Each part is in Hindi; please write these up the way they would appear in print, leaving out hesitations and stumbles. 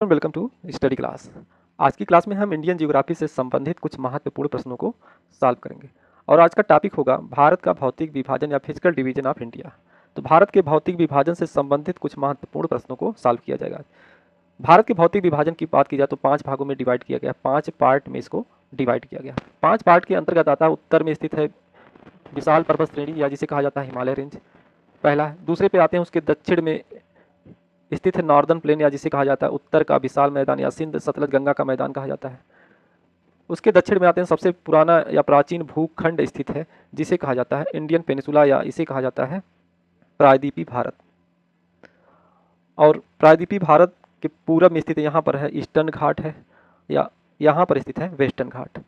Welcome to study class. आज की क्लास में हम इंडियन ज्योग्राफी से संबंधित कुछ महत्वपूर्ण प्रश्नों को सॉल्व करेंगे और आज का टॉपिक होगा भारत का भौतिक विभाजन या फिजिकल डिवीजन ऑफ इंडिया। तो भारत के भौतिक विभाजन से संबंधित कुछ महत्वपूर्ण प्रश्नों को सॉल्व किया जाएगा। भारत के भौतिक विभाजन की बात की जाए तो 5 भागों में डिवाइड किया गया, 5 पार्ट में इसको डिवाइड किया गया। 5 पार्ट के अंतर्गत आता है उत्तर में स्थित है विशाल पर्वत श्रेणी या जिसे कहा जाता है हिमालय रेंज, पहला है। दूसरे पे आते हैं उसके दक्षिण में स्थित है नॉर्दर्न प्लेन या जिसे कहा जाता है उत्तर का विशाल मैदान या सिंध सतलज गंगा का मैदान कहा जाता है। उसके दक्षिण में आते हैं सबसे पुराना या प्राचीन भूखंड स्थित है जिसे कहा जाता है इंडियन पेनिसुला या इसे कहा जाता है प्रायद्वीपीय भारत। और प्रायद्वीपीय भारत के पूरब में स्थित यहाँ पर है ईस्टर्न घाट है या यहाँ पर स्थित है वेस्टर्न घाट।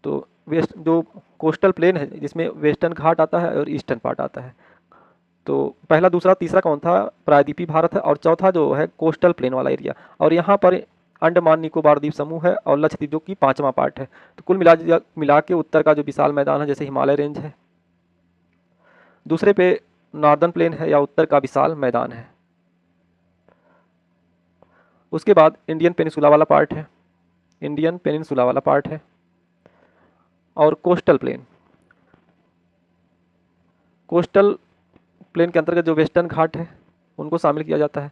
तो वेस्ट जो कोस्टल प्लेन है जिसमें वेस्टर्न घाट आता है और ईस्टर्न पार्ट आता है। तो पहला दूसरा तीसरा कौन था? प्रायद्वीपीय भारत है। और चौथा जो है कोस्टल प्लेन वाला एरिया, और यहाँ पर अंडमान निकोबार द्वीप समूह है और लक्षद्वीप जो कि 5वां पार्ट है। तो कुल मिला के उत्तर का जो विशाल मैदान है जैसे हिमालय रेंज है, दूसरे पे नॉर्दर्न प्लेन है या उत्तर का विशाल मैदान है। उसके बाद इंडियन पेनिसुला वाला पार्ट है, इंडियन पेनिनसुला वाला पार्ट है, और कोस्टल प्लेन। कोस्टल प्लेन के अंतर्गत जो वेस्टर्न घाट है उनको शामिल किया जाता है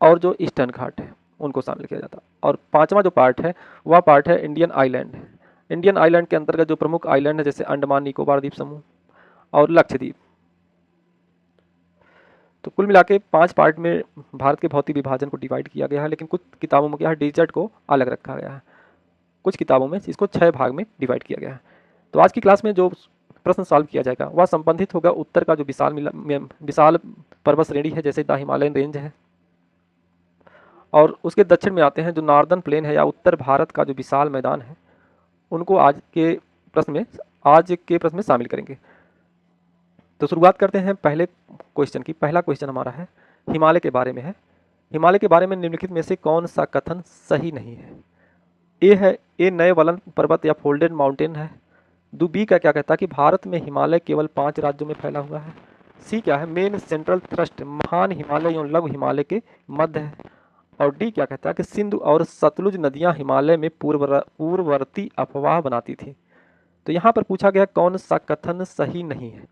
और जो ईस्टर्न घाट है उनको शामिल किया जाता है। और 5वां जो पार्ट है वह पार्ट है इंडियन आइलैंड। इंडियन आइलैंड के अंतर्गत जो प्रमुख आइलैंड है जैसे अंडमान निकोबार द्वीप समूह और लक्षद्वीप। तो कुल मिला के 5 पार्ट में भारत के भौतिक विभाजन को डिवाइड किया गया है, लेकिन कुछ किताबों में क्या है डेजर्ट को अलग रखा गया है, कुछ किताबों में इसको 6 भाग में डिवाइड किया गया है। तो आज की क्लास में जो प्रश्न सॉल्व किया जाएगा वह संबंधित होगा उत्तर का जो विशाल पर्वत श्रेणी है जैसे द हिमालयन रेंज है, और उसके दक्षिण में आते हैं जो नॉर्दर्न प्लेन है या उत्तर भारत का जो विशाल मैदान है, उनको आज के प्रश्न में शामिल करेंगे। तो शुरुआत करते हैं पहले क्वेश्चन की। पहला क्वेश्चन हमारा है हिमालय के बारे में है। हिमालय के बारे में निम्नलिखित में से कौन सा कथन सही नहीं है? ए नए वलन पर्वत या फोल्डेड माउंटेन है। बी का क्या कहता है कि भारत में हिमालय केवल 5 राज्यों में फैला हुआ है। सी क्या है? मेन सेंट्रल थ्रस्ट महान हिमालय एवं लघु हिमालय के मध्य है। और डी क्या कहता है कि सिंधु और सतलुज नदियां हिमालय में पूर्ववर्ती अफवाह बनाती थी। तो यहाँ पर पूछा गया कौन सा कथन सही नहीं है।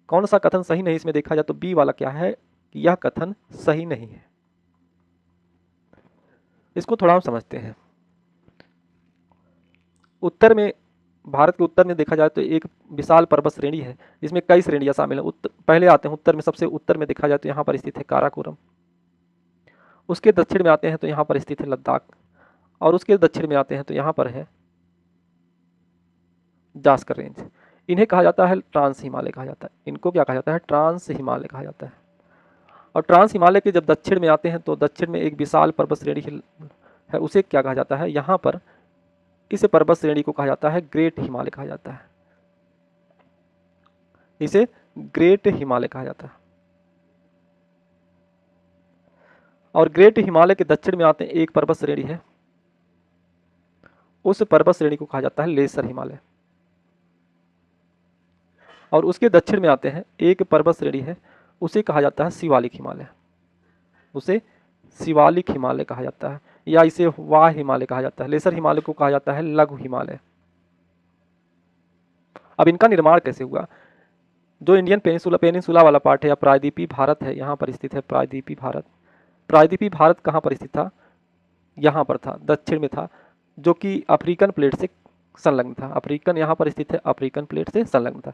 कौन सा कथन सही नहीं इसमें देखा जाए तो बी वाला क्या है कि यह कथन सही नहीं है। इसको थोड़ा हम समझते हैं। उत्तर में, भारत के उत्तर में देखा जाए तो एक विशाल पर्वत श्रेणी है जिसमें कई श्रेणियां शामिल हैं। पहले आते हैं उत्तर में, सबसे उत्तर में देखा जाए तो यहाँ पर स्थित है काराकोरम। उसके दक्षिण में आते हैं तो यहाँ पर स्थित है लद्दाख, और उसके दक्षिण में आते हैं तो यहाँ पर है जास्कर रेंज। इन्हें कहा जाता है ट्रांस हिमालय कहा जाता है। इनको क्या कहा जाता है? ट्रांस हिमालय कहा जाता है। और ट्रांस हिमालय के जब दक्षिण में आते हैं तो दक्षिण में एक विशाल पर्वत श्रेणी है, उसे क्या कहा जाता है? यहाँ पर इस पर्वत श्रेणी को कहा जाता है ग्रेट हिमालय कहा जाता है। इसे ग्रेट हिमालय कहा जाता है। और ग्रेट हिमालय के दक्षिण में आते हैं एक पर्वत श्रेणी है, उस पर्वत श्रेणी को कहा जाता है लेसर हिमालय। और उसके दक्षिण में आते हैं एक पर्वत श्रेणी है, उसे कहा जाता है शिवालिक हिमालय। उसे शिवालिक हिमालय कहा जाता है या इसे वाह हिमालय कहा जाता है। लेसर हिमालय को कहा जाता है लघु हिमालय। अब इनका निर्माण कैसे हुआ? जो इंडियन पेनिनसुला वाला पार्ट है या प्रायद्वीपीय भारत है, यहाँ पर स्थित है प्रायद्वीपीय भारत। प्रायद्वीपीय भारत कहाँ पर स्थित था? यहाँ पर था, दक्षिण में था, जो कि अफ्रीकन प्लेट से संलग्न था। अफ्रीकन यहाँ पर स्थित है, अफ्रीकन प्लेट से संलग्न था।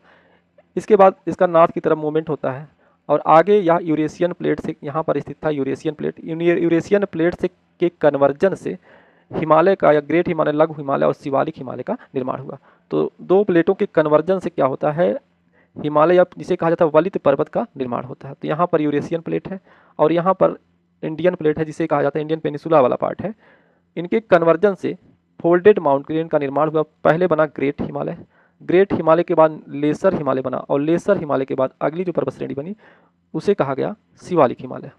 इसके बाद इसका नॉर्थ की तरफ मूवमेंट होता है और आगे यह यूरेशियन प्लेट से यहाँ पर स्थित था। यूरेशियन प्लेट से के कन्वर्जन से हिमालय का या ग्रेट हिमालय, लघु हिमालय और शिवालिक हिमालय का निर्माण हुआ। तो 2 प्लेटों के कन्वर्जन से क्या होता है? हिमालय या जिसे कहा जाता है वलित पर्वत का निर्माण होता है। तो यहाँ पर यूरेशियन प्लेट है और यहाँ पर इंडियन प्लेट है जिसे कहा जाता है इंडियन पेनिसुला वाला पार्ट है। इनके कन्वर्जन से फोल्डेड माउंटेन का निर्माण हुआ। पहले बना ग्रेट हिमालय, ग्रेट हिमालय के बाद लेसर हिमालय बना, और लेसर हिमालय के बाद अगली जो पर्वत श्रेणी बनी उसे कहा गया शिवालिक हिमालय।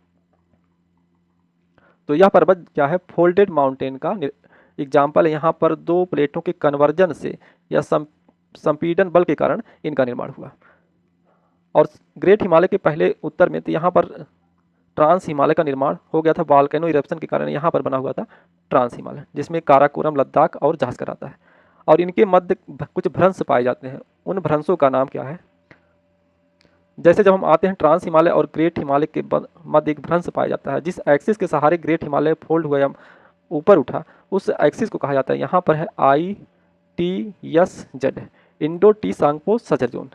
तो यह पर्वत क्या है? फोल्डेड माउंटेन का एग्जाम्पल है। यहाँ पर 2 प्लेटों के कन्वर्जन से या संपीड़न बल के कारण इनका निर्माण हुआ। और ग्रेट हिमालय के पहले उत्तर में तो यहाँ पर ट्रांस हिमालय का निर्माण हो गया था वॉल्केनो इरप्शन के कारण। यहाँ पर बना हुआ था ट्रांस हिमालय, जिसमें काराकोरम, लद्दाख और जास्कर आता है। और इनके मध्य कुछ भ्रंश पाए जाते हैं। उन भ्रंशों का नाम क्या है? जैसे जब हम आते हैं ट्रांस हिमालय और ग्रेट हिमालय के मध्य एक भ्रंश पाया जाता है। जिस एक्सिस के सहारे ग्रेट हिमालय फोल्ड हुआ या ऊपर उठा, उस एक्सिस को कहा जाता है, यहाँ पर है ITS-Z, Indus Tsangpo suture zone.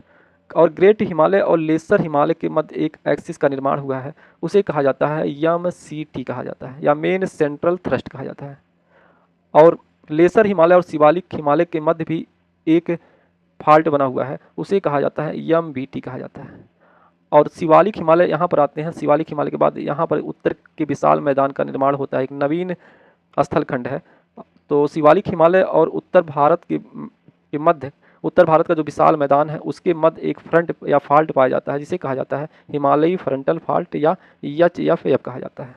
और ग्रेट हिमालय और लेसर हिमालय के मध्य एक एक्सिस का निर्माण हुआ है, उसे कहा जाता है MCT कहा जाता है, या मेन सेंट्रल थ्रस्ट कहा जाता है। और लेसर हिमालय और शिवालिक हिमालय के मध्य भी एक फॉल्ट बना हुआ है, उसे कहा जाता है MBT कहा जाता है। और शिवालिक हिमालय यहाँ पर आते हैं। शिवालिक हिमालय के बाद यहाँ पर उत्तर के विशाल मैदान का निर्माण होता है, एक नवीन स्थलखंड है। तो शिवालिक हिमालय और उत्तर भारत के मध्य, उत्तर भारत का जो विशाल मैदान है उसके मध्य एक फ्रंट या फॉल्ट पाया जाता है, जिसे कहा जाता है हिमालयी फ्रंटल फॉल्ट या HFF कहा जाता है।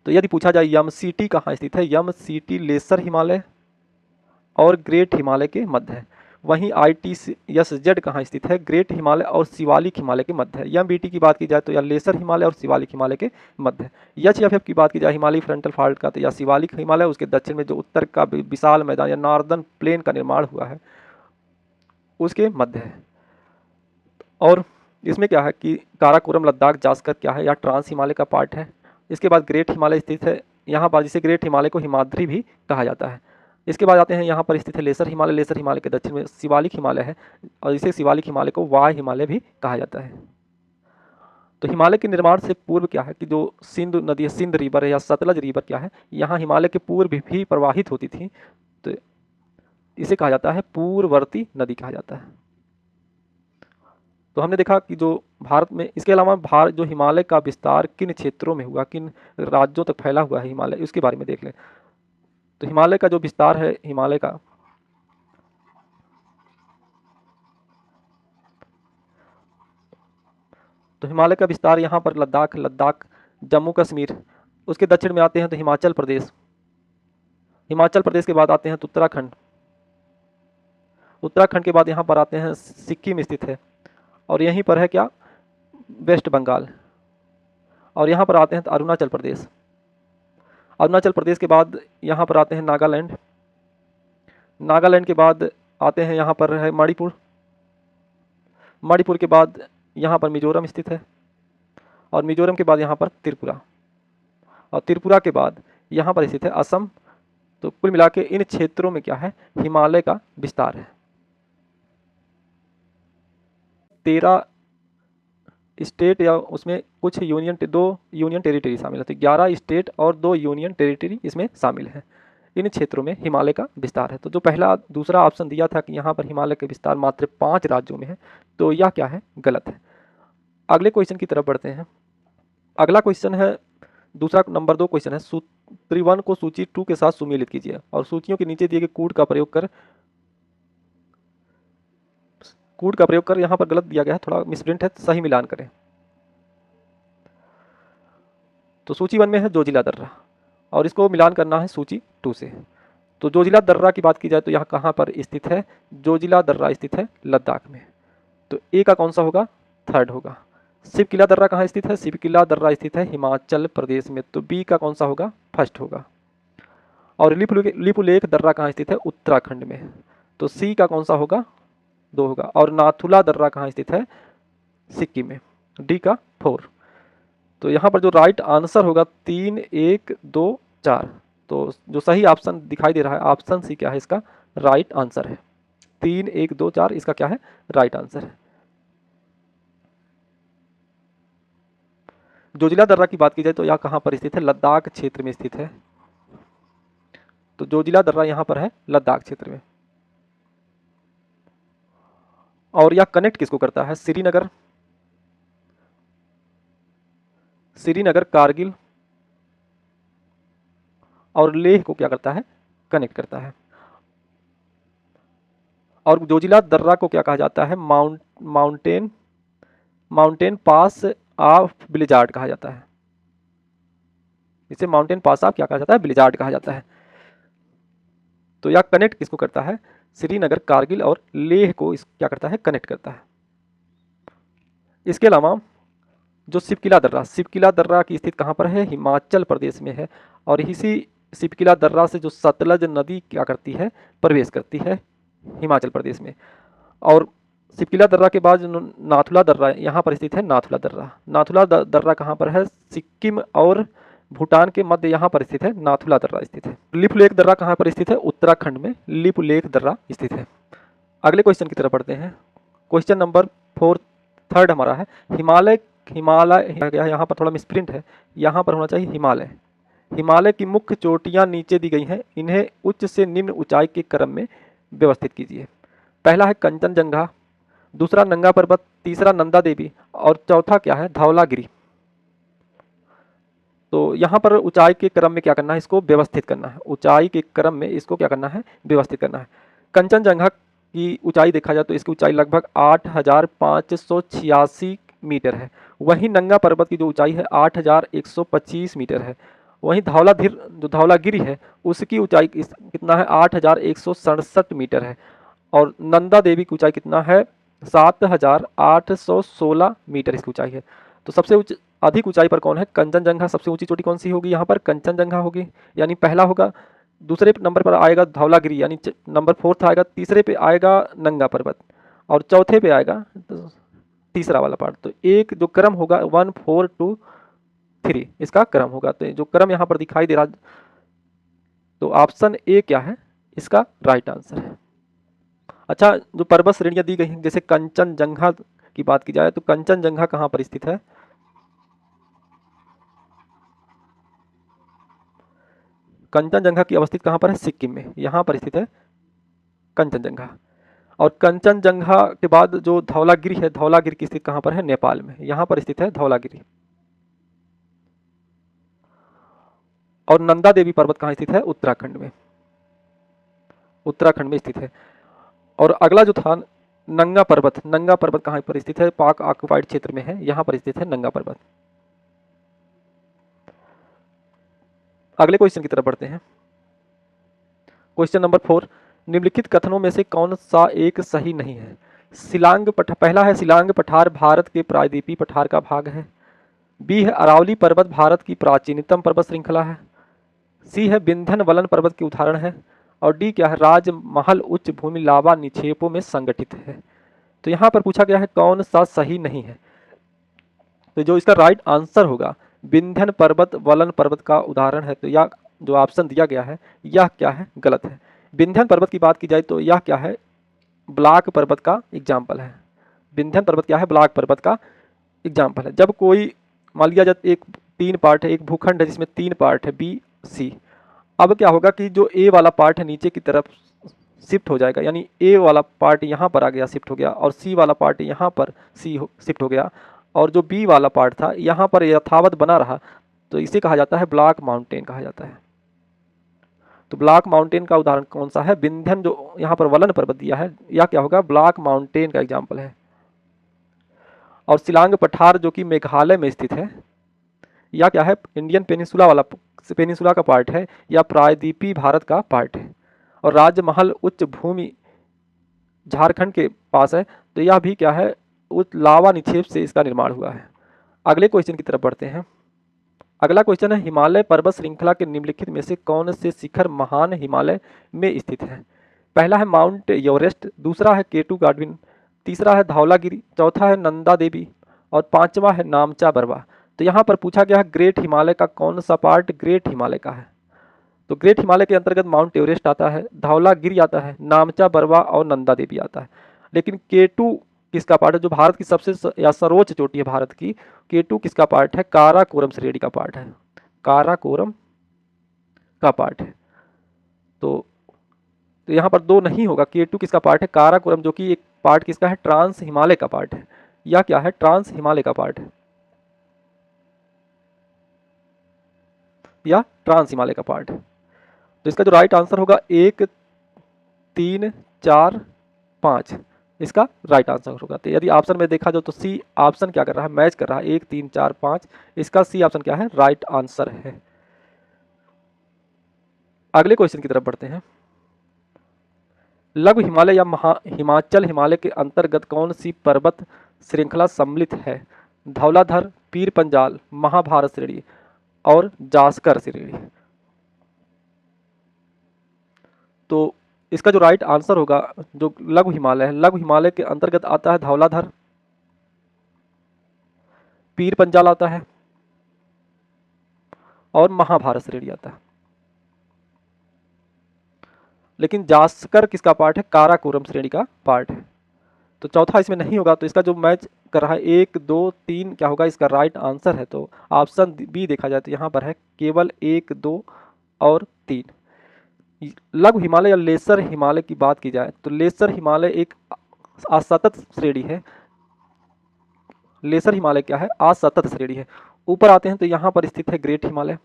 तो यदि पूछा जाए MCT कहाँ स्थित है, MCT लेसर हिमालय और ग्रेट हिमालय के मध्य है। वहीं ITS-Z कहाँ स्थित है? ग्रेट हिमालय और शिवालिक हिमालय के मध्य है। MBT की बात की जाए तो या लेसर हिमालय और शिवालिक हिमालय के मध्य है। HFF की बात की जाए हिमालयी फ्रंटल फॉल्ट का, तो या शिवालिक हिमालय उसके दक्षिण में जो उत्तर का विशाल मैदान या नॉर्दर्न प्लेन का निर्माण हुआ है उसके मध्य है। और इसमें क्या है कि काराकोरम, लद्दाख, जास्कर क्या है, या ट्रांस हिमालय का पार्ट है। इसके बाद ग्रेट हिमालय स्थित है यहाँ पर, जिसे ग्रेट हिमालय को हिमाद्री भी कहा जाता है। इसके बाद आते हैं यहाँ पर स्थित है लेसर हिमालय। लेसर हिमालय के दक्षिण में शिवालिक हिमालय है, और इसे शिवालिक हिमालय को वाय हिमालय भी कहा जाता है। तो हिमालय के निर्माण से पूर्व क्या है कि जो सिंधु नदी, सिंध रिवर है या सतलज रिवर क्या है, यहाँ हिमालय के पूर्व भी प्रवाहित होती थी। तो इसे कहा जाता है पूर्ववर्ती नदी कहा जाता है। तो हमने देखा कि जो भारत में, इसके अलावा भारत जो हिमालय का विस्तार किन क्षेत्रों में हुआ, किन राज्यों तक फैला हुआ है हिमालय, उसके बारे में देख लें। तो हिमालय का जो विस्तार है, हिमालय का विस्तार यहाँ पर लद्दाख, जम्मू कश्मीर, उसके दक्षिण में आते हैं तो हिमाचल प्रदेश, हिमाचल प्रदेश के बाद आते हैं तो उत्तराखंड, उत्तराखंड के बाद यहाँ पर आते हैं सिक्किम स्थित है, और यहीं पर है क्या, वेस्ट बंगाल, और यहाँ पर आते हैं तो अरुणाचल प्रदेश। अरुणाचल प्रदेश के बाद यहाँ पर आते हैं नागालैंड, नागालैंड के बाद आते हैं यहाँ पर है मणिपुर, मणिपुर के बाद यहाँ पर मिजोरम स्थित है, और मिजोरम के बाद यहाँ पर त्रिपुरा, और त्रिपुरा के बाद यहाँ पर स्थित है असम। तो कुल मिला के इन क्षेत्रों में क्या है, हिमालय का विस्तार है। 13 स्टेट या उसमें कुछ दो यूनियन टेरिटरी शामिल है, तो 11 स्टेट और 2 यूनियन टेरिटरी इसमें शामिल है। इन क्षेत्रों में हिमालय का विस्तार है। तो जो पहला दूसरा ऑप्शन दिया था कि यहाँ पर हिमालय का विस्तार मात्र 5 राज्यों में है, तो यह क्या है, गलत है। अगले क्वेश्चन की तरफ बढ़ते हैं। अगला क्वेश्चन है, दूसरा नंबर 2 क्वेश्चन है, सूत्री 1 को सूची 2 के साथ सुमेलित कीजिए और सूचियों के नीचे दिए गए कूट का प्रयोग कर यहाँ पर गलत दिया गया है, थोड़ा मिसप्रिंट है, सही मिलान करें। तो सूची 1 में है जोजिला दर्रा, और इसको मिलान करना है सूची 2 से। तो जोजिला दर्रा की बात की जाए तो यहाँ कहाँ पर स्थित है, जोजिला दर्रा स्थित है लद्दाख में। तो ए का कौन सा होगा, थर्ड होगा। शिवकिला दर्रा कहाँ स्थित है, शिवकिला दर्रा स्थित है हिमाचल प्रदेश में, तो बी का कौन सा होगा, फर्स्ट होगा। और लिपुलेख दर्रा कहाँ स्थित है, उत्तराखंड में, तो सी का कौन सा होगा, 2 होगा। और नाथुला दर्रा कहाँ स्थित है, सिक्किम में, डी का 4। तो यहाँ पर जो राइट आंसर होगा 3, 1, 2, 4। तो जो सही ऑप्शन दिखाई दे रहा है, ऑप्शन सी क्या है, इसका राइट आंसर है। 3, 1, 2, 4 इसका क्या है, राइट आंसर है। जोजिला दर्रा की बात की जाए तो यह कहाँ पर स्थित है, लद्दाख क्षेत्र में स्थित है। तो जोजिला दर्रा यहाँ पर है लद्दाख क्षेत्र में। और यह कनेक्ट किसको करता है, श्रीनगर, कारगिल और लेह को क्या करता है, कनेक्ट करता है। और जोजिला दर्रा को क्या कहा जाता है, माउंटेन पास ऑफ ब्लिजार्ड कहा जाता है। इसे माउंटेन पास ऑफ क्या कहा जाता है, ब्लिजार्ड कहा जाता है। तो यह कनेक्ट किसको करता है, श्रीनगर, कारगिल और लेह को क्या करता है, कनेक्ट करता है। इसके अलावा जो सिपकिला दर्रा की स्थिति कहाँ पर है? हिमाचल प्रदेश में है। और इसी सिपकिला दर्रा से जो सतलज नदी क्या करती है? प्रवेश करती है हिमाचल प्रदेश में। और सिपकिला दर्रा के बाद नाथुला दर्रा यहाँ पर स्थित है। नाथुला दर्रा कहाँ पर है? सिक्किम और भूटान के मध्य यहाँ पर स्थित है, नाथुला दर्रा स्थित है। लिपुलेख दर्रा कहाँ पर स्थित है? उत्तराखंड में लिपुलेख दर्रा स्थित है। अगले क्वेश्चन की तरफ बढ़ते हैं। क्वेश्चन नंबर 4 थर्ड हमारा है हिमालय यहाँ पर थोड़ा मिसप्रिंट है, यहाँ पर होना चाहिए हिमालय। हिमालय की मुख्य चोटियाँ नीचे दी गई हैं, इन्हें उच्च से निम्न ऊंचाई के क्रम में व्यवस्थित कीजिए। पहला है कंचनजंगा, दूसरा नंगा पर्वत, तीसरा नंदा देवी और चौथा क्या है? धौलागिरी। तो यहाँ पर ऊंचाई के क्रम में क्या करना है? इसको व्यवस्थित करना है। ऊंचाई के क्रम में इसको क्या करना है? व्यवस्थित करना है। कंचनजंगा की ऊंचाई देखा जाए तो इसकी ऊंचाई लगभग 8,586 मीटर है। वहीं नंगा पर्वत की जो ऊंचाई है 8,125 मीटर है। वहीं धौलागिरी है उसकी ऊंचाई कितना है? 8,167 मीटर है। और नंदा देवी की ऊंचाई कितना है? 7,816 मीटर इसकी ऊंचाई है। तो सबसे अधिक ऊंचाई पर कौन है? कंचनजंगा। सबसे ऊंची चोटी कौन सी होगी? यहाँ पर कंचनजंगा होगी, यानी पहला होगा। दूसरे नंबर पर आएगा धौलागिरी, यानी नंबर 4 आएगा। तीसरे पे आएगा नंगा पर्वत और चौथे पे आएगा तीसरा वाला पार्ट। तो एक जो क्रम होगा 1 4 2 3 इसका क्रम होगा। तो जो क्रम यहाँ पर दिखाई दे रहा, तो ऑप्शन ए क्या है? इसका राइट आंसर है। अच्छा, जो पर्वत श्रेणियां दी गई हैं, जैसे कंचनजंगा की बात की जाए तो कंचनजंगा कहाँ पर स्थित है? कंचनजंगा की अवस्थित कहाँ पर है? सिक्किम में, यहाँ पर स्थित है कंचनजंगा। और कंचनजंगा के बाद जो धौलागिरी है, धौलागिरी की स्थिति कहाँ पर है? नेपाल में, यहाँ पर स्थित है धौलागिरी। और नंदा देवी पर्वत कहाँ स्थित है? उत्तराखंड में, उत्तराखंड में स्थित है। और अगला जो था नंगा पर्वत कहाँ पर स्थित है? पाक ऑक्युपाइड क्षेत्र में है, यहाँ पर स्थित है नंगा पर्वत। अगले क्वेश्चन की तरफ बढ़ते हैं। क्वेश्चन नंबर 4, निम्नलिखित कथनों में से कौन सा एक सही नहीं है? पहला है सिलांग पठार भारत के प्रायद्वीपीय पठार का भाग है। बी है अरावली पर्वत भारत की प्राचीनतम पर्वत श्रृंखला है। सी है विंध्य वलन पर्वत की उदाहरण है। और डी क्या है? राजमहल उच्च भूमि लावा निक्षेपों में संगठित है। तो यहाँ पर पूछा गया है कौन सा सही नहीं है। तो जो इसका राइट आंसर होगा विंध्यन पर्वत वलन पर्वत का उदाहरण है। तो यह जो ऑप्शन दिया गया है यह क्या है? गलत है। विंध्यन पर्वत की बात की जाए तो यह क्या है? ब्लॉक पर्वत का एग्जाम्पल है। विंध्यन पर्वत क्या है? ब्लॉक पर्वत का एग्जाम्पल है। जब कोई मान लिया जाए एक 3 पार्ट है, एक भूखंड है जिसमें 3 पार्ट है बी सी। अब क्या होगा कि जो ए वाला पार्ट है नीचे की तरफ शिफ्ट हो जाएगा, यानी ए वाला पार्ट यहाँ पर आ गया, शिफ्ट हो गया, और सी वाला पार्ट यहाँ पर शिफ्ट हो गया, और जो बी वाला पार्ट था यहाँ पर यथावत बना रहा। तो इसे कहा जाता है ब्लॉक माउंटेन कहा जाता है। तो ब्लॉक माउंटेन का उदाहरण कौन सा है? विंध्यन जो यहाँ पर वलन पर्वत दिया है यह क्या होगा? ब्लॉक माउंटेन का एग्जाम्पल है। और शिलांग पठार जो कि मेघालय में स्थित है यह क्या है? इंडियन पेनिनसुला का पार्ट है, या प्रायद्वीपीय भारत का पार्ट है। और राजमहल उच्च भूमि झारखंड के पास है, तो यह भी क्या है? उस लावा निक्षेप से इसका निर्माण हुआ है। अगले क्वेश्चन की तरफ बढ़ते हैं। अगला क्वेश्चन है हिमालय पर्वत श्रृंखला के निम्नलिखित में से कौन से शिखर महान हिमालय में स्थित है? पहला है माउंट एवरेस्ट, दूसरा है केटू गाडविन, तीसरा है धौलागिरी, चौथा है नंदा देवी और पांचवा है नामचा बरवा। तो यहाँ पर पूछा गया है ग्रेट हिमालय का कौन सा पार्ट ग्रेट हिमालय का है? तो ग्रेट हिमालय के अंतर्गत माउंट एवरेस्ट आता है, धौलागिरी आता है, नामचा बरवा और नंदा देवी आता है। लेकिन केटू किसका पार्ट है? जो भारत की सबसे या सर्वोच्च चोटी है भारत की, केटू किसका पार्ट है? काराकोरम श्रेणी का पार्ट है, काराकोरम का पार्ट है। तो यहाँ पर दो नहीं होगा, केटू किसका पार्ट है? काराकोरम, जो कि एक पार्ट किसका है? ट्रांस हिमालय का पार्ट है। या क्या है? ट्रांस हिमालय का पार्ट है, या ट्रांस हिमालय का पार्ट है। तो इसका जो राइट आंसर होगा 1 3 4 5 इसका राइट आंसर होगा। तो यदि ऑप्शन में देखा जाए तो सी ऑप्शन क्या कर रहा है? मैच कर रहा है 1 3 4 5। इसका सी ऑप्शन क्या है? राइट आंसर है। अगले क्वेश्चन की तरफ बढ़ते हैं। लघु हिमालय या हिमाचल हिमालय के अंतर्गत कौन सी पर्वत श्रृंखला सम्मिलित है? धौलाधर, पीर पंजाल, महाभारत श्रेणी और जास्कर श्रेणी। तो इसका जो राइट आंसर होगा, जो लघु हिमालय है, लघु हिमालय के अंतर्गत आता है धौलाधर, पीर पंजाल आता है और महाभारत श्रेणी आता है। लेकिन जास्कर किसका पार्ट है? काराकोरम श्रेणी का पार्ट है। तो चौथा इसमें नहीं होगा। तो इसका जो मैच कर रहा है 1 2 3 क्या होगा? इसका राइट आंसर है। तो ऑप्शन बी देखा जाए तो यहाँ पर है केवल 1 2 और 3। लघु हिमालय या लेसर हिमालय की बात की जाए तो लेसर हिमालय एक असतत श्रेणी है। लेसर हिमालय क्या है? असतत श्रेणी है। ऊपर आते हैं तो यहाँ पर स्थित है ग्रेट हिमालय,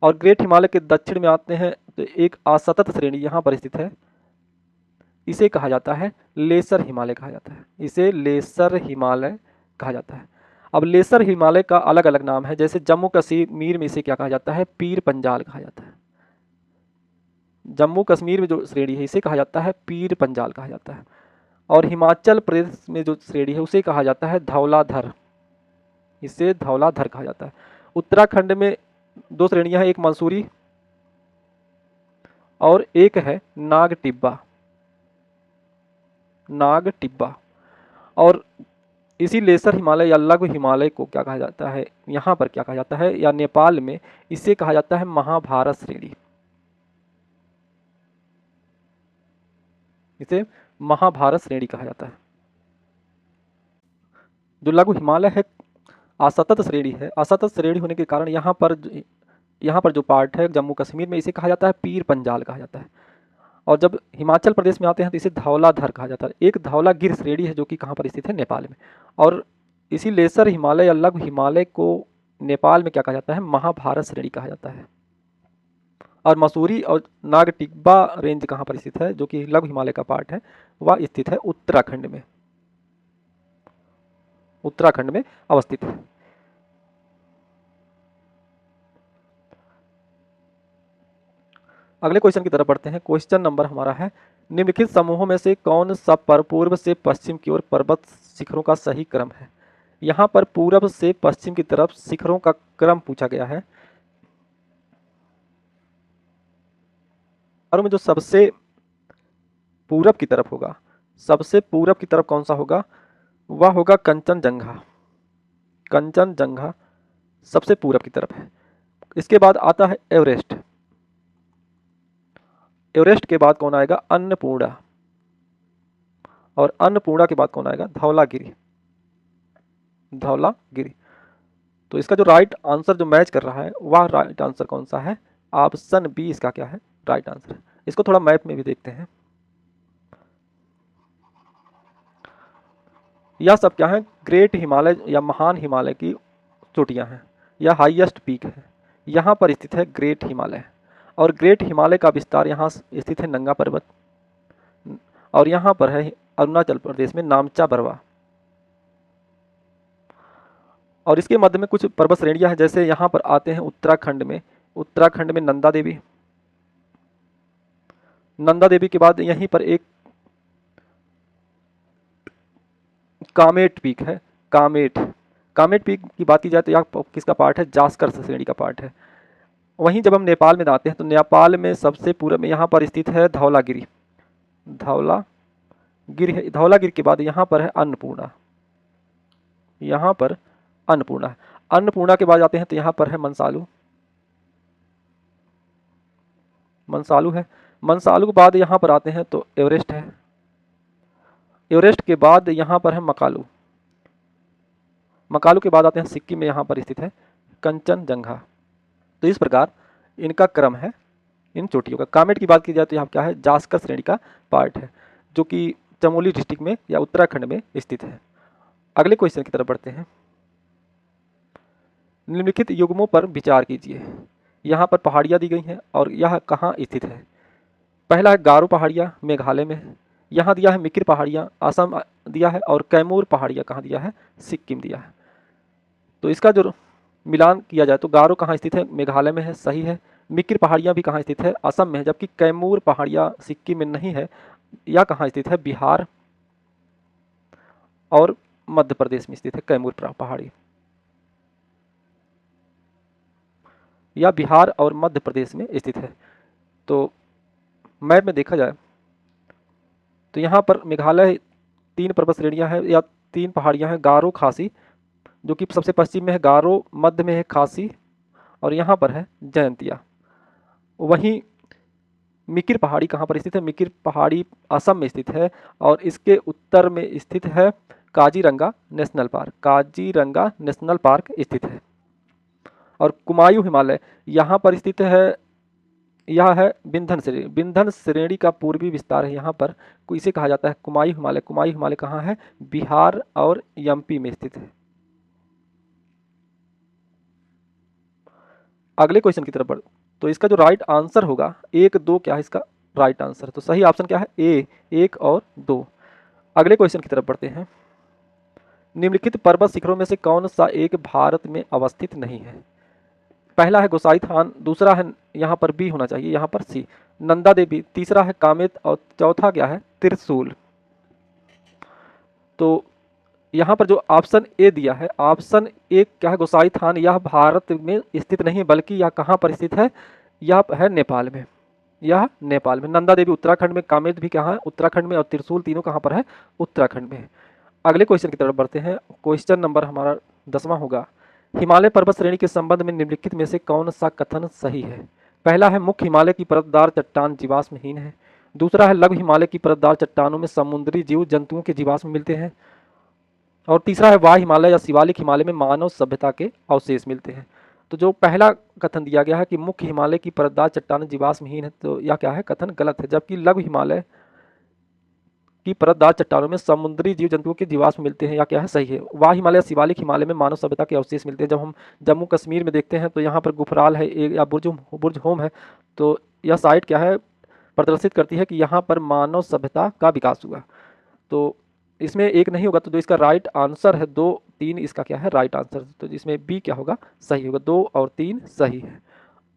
और ग्रेट हिमालय के दक्षिण में आते हैं तो एक असतत श्रेणी यहाँ पर स्थित है। इसे कहा जाता है लेसर हिमालय कहा जाता है। इसे लेसर हिमालय कहा जाता है। अब लेसर हिमालय का अलग अलग नाम है। जैसे जम्मू कश्मीर में इसे क्या कहा जाता है? पीर पंजाल कहा जाता है। जम्मू कश्मीर में जो श्रेणी है इसे कहा जाता है पीर पंजाल कहा जाता है। और हिमाचल प्रदेश में जो श्रेणी है उसे कहा जाता है धौलाधर। इसे धौलाधर कहा जाता है। उत्तराखंड में 2 श्रेणियां हैं, एक मंसूरी और एक है नाग टिब्बा। नाग टिब्बा। और इसी लेसर हिमालय या लघु हिमालय को क्या कहा जाता है? यहाँ पर क्या कहा जाता है, या नेपाल में इसे कहा जाता है महाभारत श्रेणी। इसे महाभारत श्रेणी कहा जाता है। जो लघु हिमालय है असतत श्रेणी है। असतत श्रेणी होने के कारण यहाँ पर जो पार्ट है जम्मू कश्मीर में इसे कहा जाता है पीर पंजाल कहा जाता है। और जब हिमाचल प्रदेश में आते हैं तो इसे धौलाधर कहा जाता है। एक धौलागिर श्रेणी है जो कि कहाँ पर स्थित है? नेपाल में। और इसी लेसर हिमालय या लघु हिमालय को नेपाल में क्या कहा जाता है? महाभारत श्रेणी कहा जाता है। और मसूरी और नाग टिब्बा रेंज कहाँ पर स्थित है, जो कि लघु हिमालय का पार्ट है, वह स्थित है उत्तराखंड में। उत्तराखंड में अवस्थित है। अगले क्वेश्चन की तरफ बढ़ते हैं। क्वेश्चन नंबर हमारा है, निम्नलिखित समूहों में से कौन सा पूर्व से पश्चिम की ओर पर्वत शिखरों का सही क्रम है? यहाँ पर पूर्व से पश्चिम की तरफ शिखरों का क्रम पूछा गया है। और में जो सबसे पूरब की तरफ होगा, सबसे पूरब की तरफ कौन सा होगा? वह होगा कंचनजंगा। कंचनजंगा सबसे पूरब की तरफ है। इसके बाद आता है एवरेस्ट। एवरेस्ट के बाद कौन आएगा? अन्नपूर्णा। और अन्नपूर्णा के बाद कौन आएगा? धौलागिरी। धौलागिरी। तो इसका जो राइट आंसर जो मैच कर रहा है वह राइट आंसर कौन सा है? ऑप्शन बी इसका क्या है? राइट आंसर है। इसको थोड़ा मैप में भी देखते हैं। यह सब क्या है? ग्रेट हिमालय या महान हिमालय की चोटियां हैं, यह हाईएस्ट पीक है। यहाँ पर स्थित है ग्रेट हिमालय। और ग्रेट हिमालय का विस्तार यहाँ स्थित है नंगा पर्वत। और यहाँ पर है अरुणाचल प्रदेश में नामचा बरवा। और इसके मध्य में कुछ पर्वत श्रेणियां हैं। जैसे यहाँ पर आते हैं उत्तराखंड में। उत्तराखंड में नंदा देवी। नंदा देवी के बाद यहीं पर एक कामेट पीक है। कामेट। कामेट पीक की बात की जाए तो यह किसका पार्ट है? जास्कर श्रेणी का पार्ट है। वहीं जब हम नेपाल में आते हैं तो नेपाल में सबसे पूर्व में यहाँ पर स्थित है धौलागिरी। धौलागिरी है। धौलागिरी के बाद यहाँ पर है अन्नपूर्णा। यहाँ पर अन्नपूर्णा है। अन्नपूर्णा के बाद जाते हैं तो यहाँ पर है मनसालू। मनसालू है। मनसालू के बाद यहाँ पर आते हैं तो एवरेस्ट है। एवरेस्ट के बाद यहाँ पर है मकालू। मकालू के बाद आते हैं सिक्किम में, यहाँ पर स्थित है कंचनजंगा। तो इस प्रकार इनका क्रम है इन चोटियों का। कामेट की बात की जाए तो यहाँ क्या है? जास्कर श्रेणी का पार्ट है, जो कि चमोली डिस्ट्रिक्ट में या उत्तराखंड में स्थित है। अगले क्वेश्चन की तरफ बढ़ते हैं। निम्नलिखित युग्मों पर विचार कीजिए। यहाँ पर पहाड़ियाँ दी गई हैं और यह कहाँ स्थित है? पहला है गारो पहाड़ियाँ, मेघालय में है। यहाँ दिया है मिकिर पहाड़ियाँ, असम दिया है। और कैमूर पहाड़ियाँ कहाँ दिया है? सिक्किम दिया है। तो इसका जो मिलान किया जाए तो गारो कहाँ स्थित है? मेघालय में है, सही है। मिकिर पहाड़ियाँ भी कहाँ स्थित है? असम में है। जबकि कैमूर पहाड़ियाँ सिक्किम में नहीं है। यह कहाँ स्थित है? बिहार। और मध्य प्रदेश में स्थित है कैमूर पहाड़ी, या बिहार और मध्य प्रदेश में स्थित है। तो मैप में देखा जाए तो यहाँ पर मेघालय 3 पर्वत श्रेणियाँ हैं या 3 पहाड़ियाँ हैं, गारो, खासी, जो कि सबसे पश्चिम में है गारो, मध्य में है खासी और यहाँ पर है जयंतिया। वहीं मिकिर पहाड़ी कहाँ पर स्थित है? मिकिर पहाड़ी असम में स्थित है और इसके उत्तर में स्थित है Kaziranga national park. Kaziranga national park स्थित है। और कुमायूं हिमालय यहाँ पर स्थित है, यह है विंध्य श्रेणी। विंध्य श्रेणी का पूर्वी विस्तार है यहाँ पर, इसे कहा जाता है कुमायूं हिमालय। कुमायूं हिमालय कहाँ है? बिहार और एमपी में स्थित है। अगले क्वेश्चन की तरफ बढ़, तो इसका जो राइट आंसर होगा 1, 2 क्या है इसका राइट आंसर? तो सही ऑप्शन क्या है? ए, 1 और 2। अगले क्वेश्चन की तरफ बढ़ते हैं। निम्नलिखित पर्वत शिखरों में से कौन सा एक भारत में अवस्थित नहीं है? पहला है गोसाई थान, दूसरा है, यहाँ पर बी होना चाहिए, यहाँ पर सी, नंदा देवी, तीसरा है कामेत और चौथा क्या है? त्रिशूल। तो यहाँ पर जो ऑप्शन ए दिया है, ऑप्शन ए क्या है? गोसाई थान, यह भारत में स्थित नहीं बल्कि यह कहाँ पर स्थित है? यह है नेपाल में, यह नेपाल में। नंदा देवी उत्तराखंड में, कामेत भी कहाँ है? उत्तराखंड में, और त्रिशूल तीनों कहाँ पर है? उत्तराखंड में। अगले क्वेश्चन की तरफ बढ़ते हैं। क्वेश्चन नंबर हमारा 10वां होगा। हिमालय पर्वत श्रेणी के संबंध में निम्नलिखित में से कौन सा कथन सही है? पहला है मुख्य हिमालय की परतदार चट्टान जीवाश्महीन है। दूसरा है लघु हिमालय की परतदार चट्टानों में समुद्री जीव जंतुओं के जीवाश्म मिलते हैं। और तीसरा है वाह हिमालय या शिवालिक हिमालय में मानव सभ्यता के अवशेष मिलते हैं। तो जो पहला कथन दिया गया है कि मुख्य हिमालय की परतदार चट्टान जीवाश्महीन है, तो यह क्या है? कथन गलत है। जबकि लघु हिमालय की परतदार चट्टानों में समुद्री जीव जंतुओं के जीवाश्म मिलते हैं, या क्या है? सही है। वाह हिमालय शिवालिक हिमालय में मानव सभ्यता के अवशेष मिलते हैं। जब हम जम्मू कश्मीर में देखते हैं तो यहाँ पर गुफराल है या बुर्ज होम है, तो यह साइट क्या है? प्रदर्शित करती है कि यहाँ पर मानव सभ्यता का विकास हुआ। तो इसमें एक नहीं होगा, तो जो इसका राइट आंसर है 2, 3 इसका क्या है? Right answer. तो जिसमें बी क्या होगा? सही होगा। 2 और 3 सही है।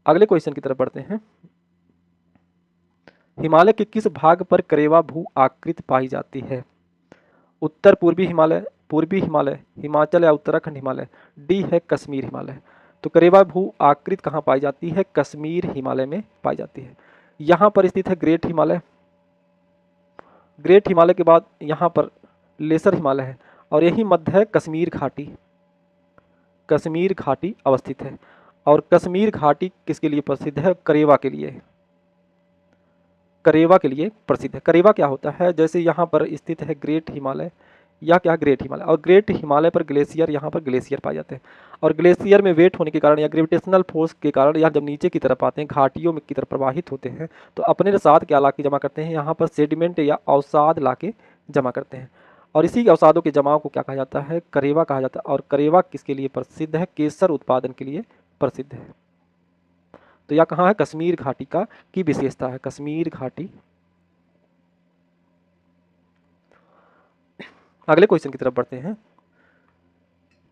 अगले क्वेश्चन की तरफ बढ़ते हैं। हिमालय के किस भाग पर करेवा भू आकृति पाई जाती है? उत्तर पूर्वी हिमालय, हिमाचल या उत्तराखंड हिमालय, डी है कश्मीर हिमालय। तो करेवा भू आकृति कहाँ पाई जाती है? कश्मीर हिमालय में पाई जाती है। यहाँ पर स्थित है ग्रेट हिमालय। ग्रेट हिमालय के बाद यहाँ पर लेसर हिमालय है और यही मध्य है कश्मीर घाटी। कश्मीर घाटी अवस्थित है। और कश्मीर घाटी किसके लिए प्रसिद्ध है? करेवा के लिए। करेवा के लिए प्रसिद्ध है। करेवा क्या होता है? जैसे यहाँ पर स्थित है ग्रेट हिमालय, या क्या? ग्रेट हिमालय। और ग्रेट हिमालय पर ग्लेशियर, यहाँ पर ग्लेशियर पाए जाते हैं और ग्लेशियर में वेट होने के कारण या ग्रेविटेशनल फोर्स के कारण यहाँ जब नीचे की तरफ आते हैं, घाटियों में की तरफ प्रवाहित होते हैं, तो अपने साथ क्या ला के जमा करते हैं? यहाँ पर सेडिमेंट या अवसाद ला के जमा करते हैं। और इसी अवसादों के जमाव को क्या कहा जाता है? करेवा कहा जाता है। और करेवा किसके लिए प्रसिद्ध है? केसर उत्पादन के लिए प्रसिद्ध है। तो यह कहाँ है? कश्मीर घाटी का की विशेषता है, कश्मीर घाटी। अगले क्वेश्चन की तरफ बढ़ते हैं।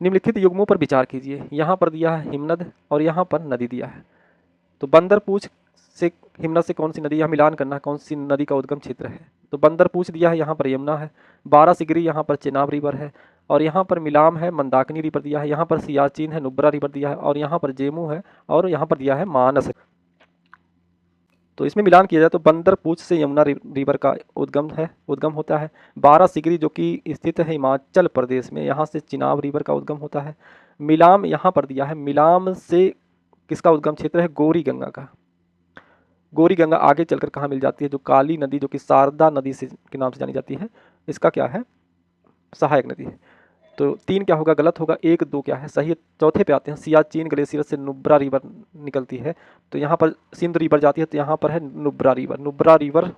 निम्नलिखित युग्मों पर विचार कीजिए। यहाँ पर दिया है हिमनद और यहाँ पर नदी दिया है। तो बंदरपूछ से हिमनद से कौन सी नदी, यहाँ मिलान करना है कौन सी नदी का उद्गम क्षेत्र है। तो बंदरपूछ दिया है, यहाँ पर यमुना है। 12 सिगरी यहाँ पर चेनाब रिवर है और यहाँ पर मिलाम है, मंदाकिनी रिवर दिया है। यहाँ पर सियाचिन है, नुब्रा रिवर दिया है और यहाँ पर जेमू है और यहाँ पर दिया है मानस। तो इसमें मिलान किया जाए तो बंदरपूछ से यमुना रिवर का उद्गम होता है। 12 सिगरी जो कि स्थित है हिमाचल प्रदेश में, यहाँ से चिनाब रिवर का उद्गम होता है। मिलाम यहाँ पर दिया है, मिलाम से किसका उद्गम क्षेत्र है? गौरी गंगा का। गौरी गंगा आगे चलकर कहाँ मिल जाती है? जो काली नदी जो कि शारदा नदी से के नाम से जानी जाती है, इसका क्या है? सहायक नदी है। तो 3 क्या होगा? गलत होगा। 1, 2 क्या है? सही है। चौथे पे आते हैं। सियाचिन ग्लेशियर से नुब्रा रिवर निकलती है, तो यहाँ पर सिंध रिवर जाती है, तो यहाँ पर है नुब्रा रिवर। नुब्रा रिवर,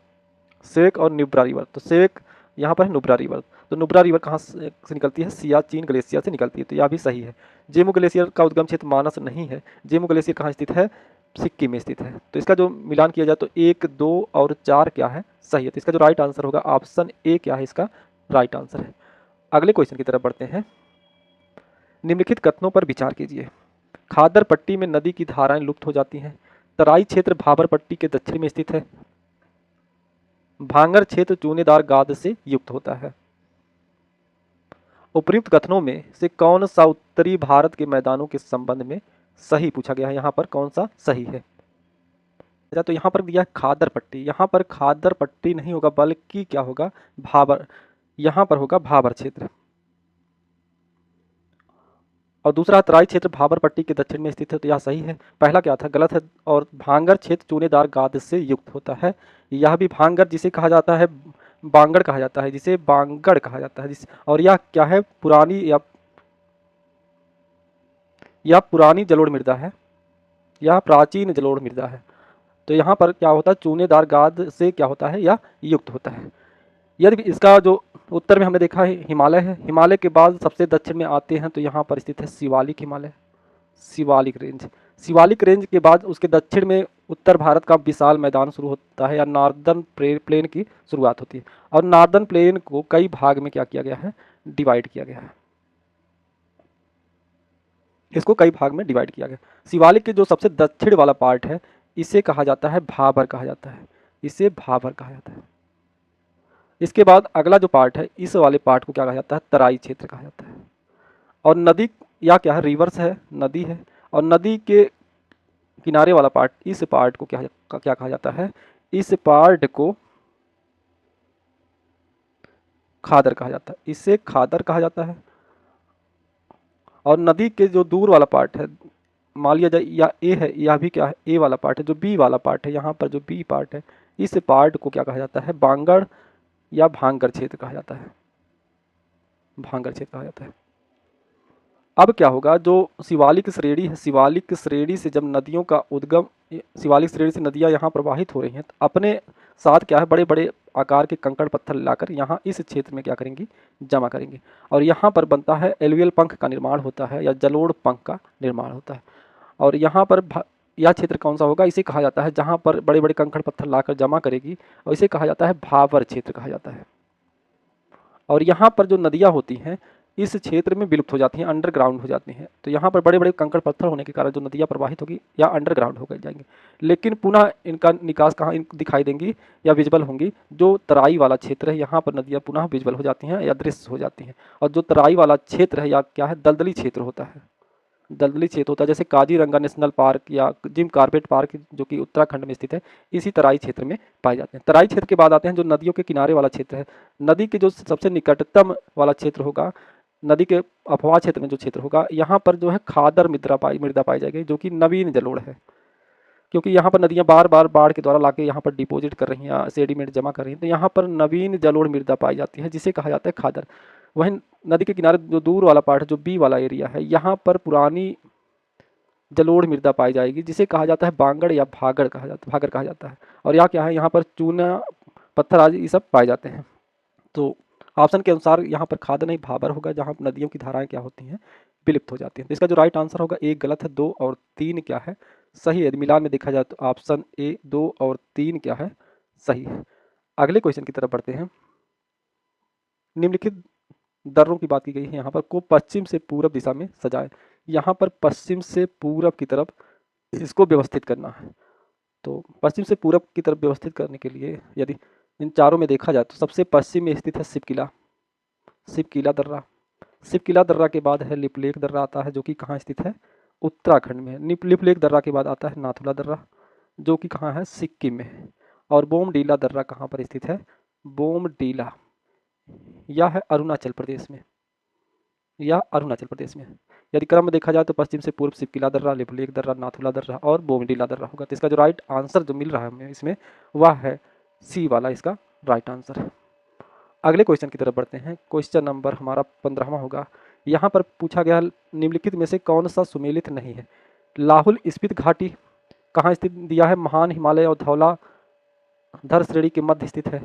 सेक और नुब्रा रिवर, तो सेक यहाँ पर है, नुब्रा रिवर। तो नुब्रा रिवर कहाँ से निकलती है? सियाचिन ग्लेशियर से निकलती है, तो यह भी सही है। जेमू ग्लेशियर का उद्गम क्षेत्र मानस नहीं है। जेमू ग्लेशियर कहाँ स्थित है? सिक्किम में स्थित है। तो इसका जो मिलान किया जाए तो 1, 2 और 4 क्या है? सही है। तो इसका जो राइट आंसर होगा ऑप्शन ए क्या है? इसका राइट आंसर है। अगले क्वेश्चन की तरफ बढ़ते हैं। निम्नलिखित कथनों पर विचार कीजिए। खादर पट्टी में नदी की धाराएं लुप्त हो जाती हैं। तराई क्षेत्र भाबर पट्टी के दक्षिण में स्थित है। भांगर क्षेत्र चूनेदार गाद से युक्त होता है। उपयुक्त कथनों में से कौन सा उत्तरी भारत के मैदानों के संबंध में सही पूछा गया है, यहाँ पर कौन सा सही है। अच्छा, तो यहाँ पर दिया है खादर पट्टी, यहाँ पर खादर पट्टी नहीं होगा बल्कि क्या होगा, भाबर, यहाँ पर होगा भाबर क्षेत्र। और दूसरा तराई क्षेत्र भाबर पट्टी के दक्षिण में स्थित है, तो यह सही है। पहला क्या था, गलत है। और भांगर क्षेत्र चूनेदार गाद से युक्त होता है, यह भी भांगर जिसे कहा जाता है बांगड़ कहा जाता है, जिसे बांगड़ कहा जाता है और यह क्या है, पुरानी या पुरानी जलोढ़ मृदा है, यह प्राचीन जलोढ़ मृदा है। तो यहाँ पर क्या होता है, चूनेदार गाद से क्या होता है, या युक्त होता है। यदि इसका जो उत्तर में हमने देखा है हिमालय है, हिमालय के बाद सबसे दक्षिण में आते हैं तो यहाँ पर स्थित है शिवालिक हिमालय, शिवालिक रेंज। शिवालिक रेंज के बाद उसके दक्षिण में उत्तर भारत का विशाल मैदान शुरू होता है, या नॉर्दर्न प्लेन की शुरुआत होती है। और नॉर्दर्न प्लेन को कई भाग में क्या किया गया है, डिवाइड किया गया है, इसको कई भाग में डिवाइड किया गया। शिवालिक के जो सबसे दक्षिण वाला पार्ट है इसे कहा जाता है भाबर कहा जाता है, इसे भाबर कहा जाता है। इसके बाद अगला जो पार्ट है, इस वाले पार्ट को क्या कहा जाता है, तराई क्षेत्र कहा जाता है। और नदी या क्या है, रिवर्स है, नदी है। और नदी के किनारे वाला पार्ट, इस पार्ट को क्या कहा जाता है, इस पार्ट को खादर कहा जाता है, इसे खादर कहा जाता है। और नदी के जो दूर वाला पार्ट है, मान लिया जाए या ए है, यह भी क्या है, ए वाला पार्ट है। जो बी वाला पार्ट है, यहाँ पर जो बी पार्ट है, इस पार्ट को क्या कहा जाता है, बांगड़ या भांगर क्षेत्र कहा जाता है, भांगर क्षेत्र कहा जाता है। अब क्या होगा, जो शिवालिक श्रेणी है, शिवालिक श्रेणी से जब नदियों का उद्गम, शिवालिक श्रेणी से नदियां यहाँ प्रवाहित हो रही हैं, तो अपने साथ क्या है, बड़े बड़े आकार के कंकड़ पत्थर लाकर यहाँ इस क्षेत्र में क्या करेंगी, जमा करेंगी। और यहाँ पर बनता है एलुवियल पंख का निर्माण होता है, या जलोढ़ पंख का निर्माण होता है। और यहाँ पर यह क्षेत्र कौन सा होगा, इसे कहा जाता है, जहाँ पर बड़े बड़े कंकड़ पत्थर लाकर जमा करेगी, और इसे कहा जाता है भाबर क्षेत्र कहा जाता है। और यहाँ पर जो नदियाँ होती हैं इस क्षेत्र में विलुप्त हो जाती हैं, अंडरग्राउंड हो जाती हैं। तो यहाँ पर बड़े बड़े कंकड़ पत्थर होने के कारण जो नदियाँ प्रवाहित होगी या अंडरग्राउंड हो जाएंगी, लेकिन पुनः इनका निकास कहाँ दिखाई देंगी या विजिबल होंगी, जो तराई वाला क्षेत्र है, यहाँ पर नदियाँ पुनः विजिबल हो जाती हैं या दृश्य हो जाती हैं। और जो तराई वाला क्षेत्र है, या क्या है, दलदली क्षेत्र होता है, दलदली क्षेत्र होता है, जैसे काजीरंगा नेशनल पार्क या जिम कॉर्बेट पार्क जो कि उत्तराखंड में स्थित है, इसी तराई क्षेत्र में पाए जाते हैं। तराई क्षेत्र के बाद आते हैं जो नदियों के किनारे वाला क्षेत्र है। नदी के जो सबसे निकटतम वाला क्षेत्र होगा, नदी के अफवाह क्षेत्र में जो क्षेत्र होगा, यहाँ पर जो है खादर मृदा पाई जाएगी, जो कि नवीन जलोढ़ है, क्योंकि यहाँ पर नदियाँ बार बार बाढ़ के द्वारा लाके यहाँ पर डिपॉजिट कर रही हैं, सेडिमेंट जमा कर रही हैं, तो यहाँ पर नवीन जलोढ़ मृदा पाई जाती है, जिसे कहा जाता है खादर। वहीं नदी के किनारे जो दूर वाला पार्ट है, जो बी वाला एरिया है, यहाँ पर पुरानी जलोढ़ मृदा पाई जाएगी, जिसे कहा जाता है बांगड़ या भागर कहा जाता है। और यह क्या है, यहाँ पर चूना पत्थर आदि ये सब पाए जाते हैं। तो ऑप्शन के अनुसार यहाँ पर खादर नहीं भाबर होगा, जहाँ नदियों की धाराएं क्या होती हैं, विलुप्त हो जाती हैं। तो इसका जो राइट आंसर होगा, एक गलत है, 2 और 3 क्या है, सही है। मिलान में देखा जाए तो ऑप्शन ए 2 और 3 क्या है, सही है। अगले क्वेश्चन की तरफ बढ़ते हैं। निम्नलिखित दर्रों की बात की गई है यहाँ पर, को पश्चिम से पूर्व दिशा में सजाएं। यहाँ पर पश्चिम से पूर्व की तरफ इसको व्यवस्थित करना है। तो पश्चिम से पूर्व की तरफ व्यवस्थित करने के लिए यदि इन चारों में देखा जाए तो सबसे पश्चिम में स्थित है शिवकिला दर्रा। शिवकिला दर्रा के बाद है लिपलेख दर्रा आता है, जो कि कहाँ स्थित है, उत्तराखंड में है। लिपलेख दर्रा के बाद आता है नाथुला दर्रा, जो कि कहाँ है, सिक्किम में है। और बोमडीला दर्रा कहाँ पर स्थित है, बोमडीला, यह है अरुणाचल प्रदेश में, यह अरुणाचल प्रदेश में है। यदि क्रम में देखा जाए तो पश्चिम से पूर्व शिवकिला दर्रा, लिपलेख दर्रा, नाथुला दर्रा और बोमडीला दर्रा होगा। तो इसका जो राइट आंसर जो मिल रहा है हमें इसमें, वह है सी वाला, इसका राइट आंसर है। अगले क्वेश्चन की तरफ बढ़ते हैं। क्वेश्चन नंबर हमारा 15वां होगा। यहाँ पर पूछा गया निम्नलिखित में से कौन सा सुमेलित नहीं है। लाहुल स्पीति घाटी कहाँ स्थित दिया है, महान हिमालय और धौलाधर श्रेणी के मध्य स्थित है।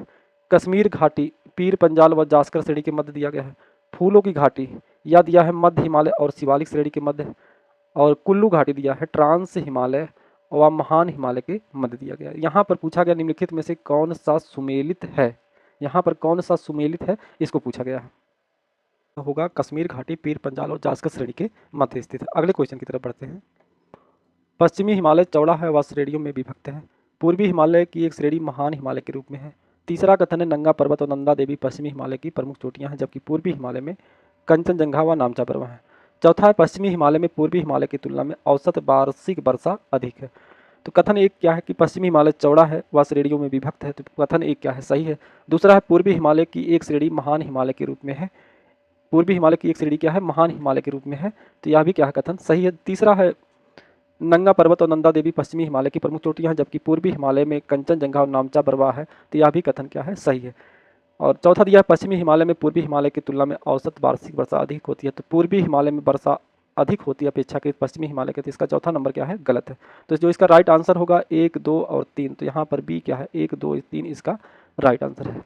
कश्मीर घाटी पीर पंजाल व जास्कर श्रेणी के मध्य दिया गया है। फूलों की घाटी यह दिया है मध्य हिमालय और शिवालिक श्रेणी के मध्य। और कुल्लू घाटी दिया है ट्रांस हिमालय व महान हिमालय के मध्य दिया गया है। यहाँ पर पूछा गया निम्नलिखित में से कौन सा सुमेलित है, यहाँ पर कौन सा सुमेलित है, इसको पूछा गया है। होगा कश्मीर घाटी पीर पंजाल और जास्कर श्रेणी के मध्य स्थित है। अगले क्वेश्चन की तरफ बढ़ते हैं। पश्चिमी हिमालय चौड़ा है व श्रेणियों में विभक्त है। पूर्वी हिमालय की एक श्रेणी महान हिमालय के रूप में है। तीसरा कथन है नंगा पर्वत और नंदा देवी पश्चिमी हिमालय की प्रमुख चोटियां हैं, जबकि पूर्वी हिमालय में कंचनजंगा व नामचा पर्वत है। चौथा है पश्चिमी हिमालय में पूर्वी हिमालय की तुलना में औसत वार्षिक वर्षा अधिक है। तो कथन एक क्या है कि पश्चिमी हिमालय चौड़ा है व श्रेणियों में विभक्त है, तो कथन एक क्या है, सही है। दूसरा है पूर्वी हिमालय की एक श्रेणी महान हिमालय के रूप में है। पूर्वी हिमालय की एक श्रेणी क्या है, महान हिमालय के रूप में है, तो यह भी क्या है, कथन सही है। तीसरा है नंगा पर्वत और नंदा देवी पश्चिमी हिमालय की प्रमुख चोटियां हैं, जबकि पूर्वी हिमालय में कंचनजंगा और नामचा पर्वत है, तो यह भी कथन क्या है, सही है। और चौथा दिया है पश्चिमी हिमालय में पूर्वी हिमालय की तुलना में औसत वार्षिक वर्षा अधिक होती है, तो पूर्वी हिमालय में वर्षा अधिक होती है अपेक्षाकृत पश्चिमी हिमालय के, तो इसका चौथा नंबर क्या है, गलत है। तो जो इसका राइट आंसर होगा 1, 2 और 3, तो यहाँ पर बी क्या है, 1, 2, 3 इसका राइट आंसर है।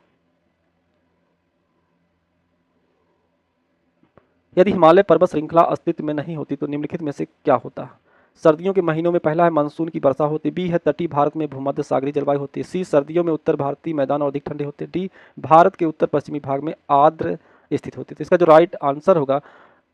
यदि हिमालय पर्वत श्रृंखला अस्तित्व में नहीं होती तो निम्नलिखित में से क्या होता। सर्दियों के महीनों में पहला है मानसून की वर्षा होती, बी है तटीय भारत में भूमध्य सागरीय जलवायु होती है, सी सर्दियों में उत्तर भारतीय मैदान और अधिक ठंडे होते, डी भारत के उत्तर पश्चिमी भाग में आर्द्र स्थित होती। तो इसका जो राइट आंसर होगा,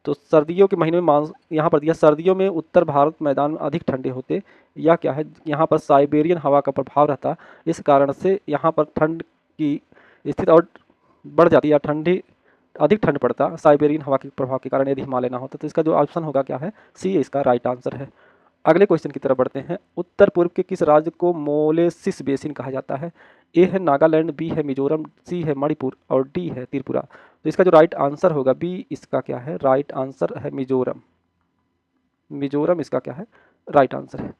तो सर्दियों के महीने में यहाँ पर दिया सर्दियों में उत्तर भारत मैदान अधिक ठंडे होते, या क्या है, यहाँ पर साइबेरियन हवा का प्रभाव रहता, इस कारण से यहाँ पर ठंड की स्थिति और बढ़ जाती है, या ठंडी अधिक ठंड पड़ता साइबेरियन हवा के प्रभाव के कारण यदि हिमालय ना होता। तो इसका जो ऑप्शन होगा क्या है, सी इसका राइट आंसर है। अगले क्वेश्चन की तरफ बढ़ते हैं। उत्तर पूर्व के किस राज्य को मोलेसिस बेसिन कहा जाता है। ए है नागालैंड, बी है मिजोरम, सी है मणिपुर और डी है त्रिपुरा। तो इसका जो राइट आंसर होगा बी इसका क्या है, राइट आंसर है मिजोरम। मिजोरम इसका क्या है, राइट आंसर है।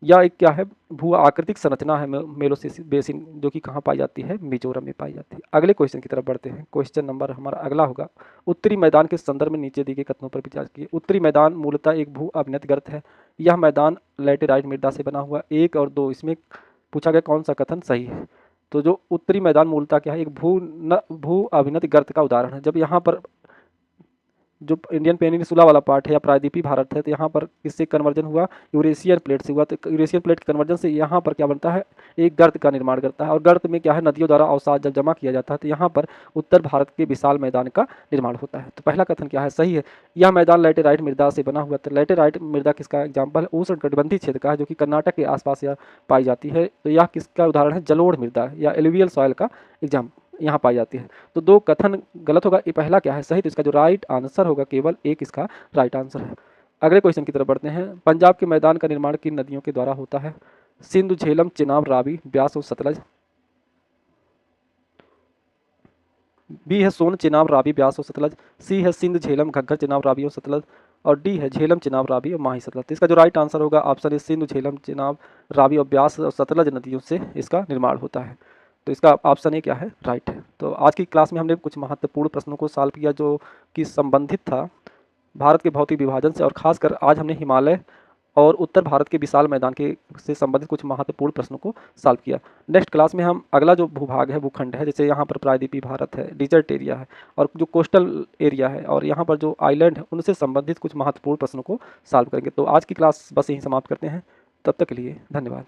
या एक क्या है, भू आकृतिक संरचना है मेलोसिस बेसिन, जो कि कहाँ पाई जाती है, मिजोरम में पाई जाती है। अगले क्वेश्चन की तरफ बढ़ते हैं। क्वेश्चन नंबर हमारा अगला होगा, उत्तरी मैदान के संदर्भ में नीचे दिए गए कथनों पर विचार कीजिए। उत्तरी मैदान मूलतः एक भू अभिनत गर्त है, यह मैदान लैटेराइट मृदा से बना हुआ। 1 और 2 इसमें पूछा गया कौन सा कथन सही है। तो जो उत्तरी मैदान मूलतः क्या है, एक भू अभिनत गर्त का उदाहरण है। जब यहाँ पर जो इंडियन पेनिनसुला वाला पार्ट है या प्रायद्वीपीय भारत है, तो यहाँ पर किससे कन्वर्जन हुआ, यूरेशियन प्लेट से हुआ। तो यूरेशियन प्लेट के कन्वर्जन से यहाँ पर क्या बनता है, एक गर्त का निर्माण करता है, और गर्त में क्या है, नदियों द्वारा अवसाद जब जमा किया जाता है तो यहाँ पर उत्तर भारत के विशाल मैदान का निर्माण होता है। तो पहला कथन क्या है, सही है। यह मैदान लैटेराइट मृदा से बना हुआ। तो लैटेराइट मृदा किसका एग्जाम्पल है, उष्णकटिबंधीय क्षेत्र का है, जो कि कर्नाटक के आसपास यह पाई जाती है। तो यह किसका उदाहरण है, जलोढ़ मृदा या एलुवियल सॉइल का एग्जाम्पल यहाँ पाई जाती है। तो 2 कथन गलत होगा, ये पहला क्या है, सही। तो इसका जो राइट आंसर होगा केवल 1 इसका राइट आंसर है। अगले क्वेश्चन की तरफ बढ़ते हैं। पंजाब के मैदान का निर्माण किन नदियों के द्वारा होता है। सिंधु, झेलम, चिनाब, रावी, ब्यास और सतलज। बी है सोन, चिनाब, रावी, ब्यास और सतलज। सी है सिंध, झेलम, घग्गर, चिनाब, रावी और सतलज। और डी है झेलम, चिनाब, रावी और माही सतलज। तो इसका जो राइट आंसर होगा ऑप्शन है सिंधु, झेलम, चिनाब, रावी और ब्यास और सतलज नदियों से इसका निर्माण होता है। तो इसका ऑप्शन ए क्या है, राइट है। तो आज की क्लास में हमने कुछ महत्वपूर्ण प्रश्नों को सॉल्व किया जो कि संबंधित था भारत के भौतिक विभाजन से, और खासकर आज हमने हिमालय और उत्तर भारत के विशाल मैदान के से संबंधित कुछ महत्वपूर्ण प्रश्नों को सॉल्व किया। नेक्स्ट क्लास में हम अगला जो भूभाग है, भूखंड है, जैसे यहाँ पर प्रायद्वीपीय भारत है, डिजर्ट एरिया है, और जो कोस्टल एरिया है, और यहाँ पर जो आइलैंड है, उनसे संबंधित कुछ महत्वपूर्ण प्रश्नों को सॉल्व करेंगे। तो आज की क्लास बस यहीं समाप्त करते हैं। तब तक के लिए धन्यवाद।